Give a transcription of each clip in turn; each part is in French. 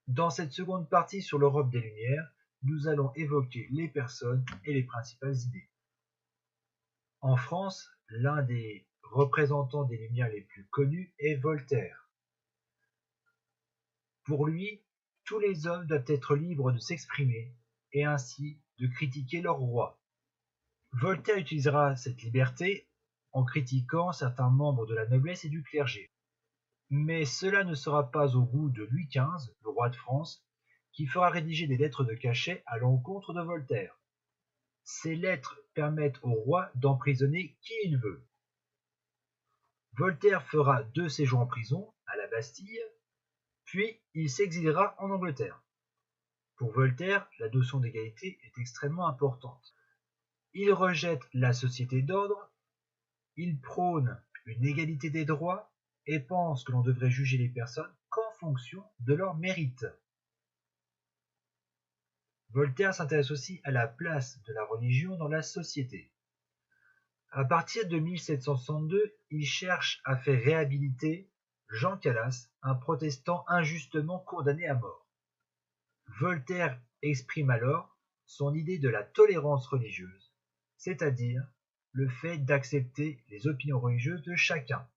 Dans cette seconde partie sur l'Europe des Lumières, nous allons évoquer les personnes et les principales idées. En France, l'un des représentants des Lumières les plus connus est Voltaire. Pour lui, tous les hommes doivent être libres de s'exprimer et ainsi de critiquer leur roi. Voltaire utilisera cette liberté en critiquant certains membres de la noblesse et du clergé. Mais cela ne sera pas au goût de Louis XV, le roi de France, qui fera rédiger des lettres de cachet à l'encontre de Voltaire. Ces lettres permettent au roi d'emprisonner qui il veut. Voltaire fera 2 séjours en prison, à la Bastille, puis il s'exilera en Angleterre. Pour Voltaire, la notion d'égalité est extrêmement importante. Il rejette la société d'ordre, il prône une égalité des droits et pense que l'on devrait juger les personnes qu'en fonction de leur mérite. Voltaire s'intéresse aussi à la place de la religion dans la société. À partir de 1762, il cherche à faire réhabiliter Jean Calas, un protestant injustement condamné à mort. Voltaire exprime alors son idée de la tolérance religieuse, c'est-à-dire le fait d'accepter les opinions religieuses de chacun.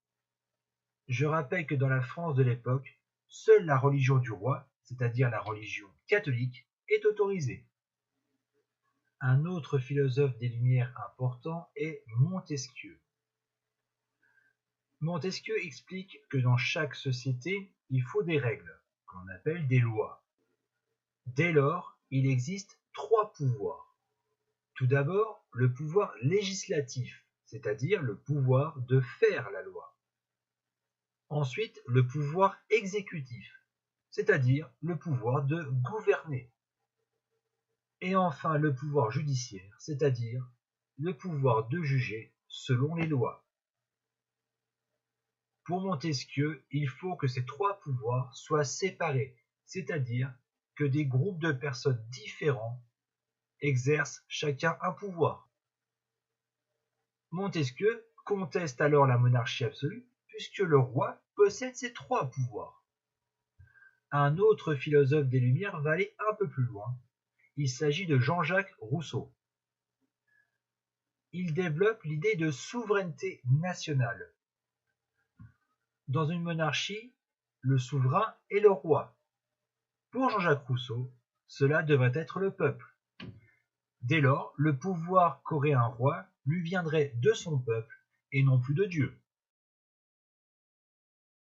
Je rappelle que dans la France de l'époque, seule la religion du roi, c'est-à-dire la religion catholique, est autorisée. Un autre philosophe des Lumières important est Montesquieu. Montesquieu explique que dans chaque société, il faut des règles, qu'on appelle des lois. Dès lors, il existe 3 pouvoirs. Tout d'abord, le pouvoir législatif, c'est-à-dire le pouvoir de faire la loi. Ensuite, le pouvoir exécutif, c'est-à-dire le pouvoir de gouverner. Et enfin, le pouvoir judiciaire, c'est-à-dire le pouvoir de juger selon les lois. Pour Montesquieu, il faut que ces 3 pouvoirs soient séparés, c'est-à-dire que des groupes de personnes différents exercent chacun un pouvoir. Montesquieu conteste alors la monarchie absolue puisque le roi possède ces 3 pouvoirs. Un autre philosophe des Lumières va aller un peu plus loin. Il s'agit de Jean-Jacques Rousseau. Il développe l'idée de souveraineté nationale. Dans une monarchie, le souverain est le roi. Pour Jean-Jacques Rousseau, cela devrait être le peuple. Dès lors, le pouvoir qu'aurait un roi lui viendrait de son peuple et non plus de Dieu.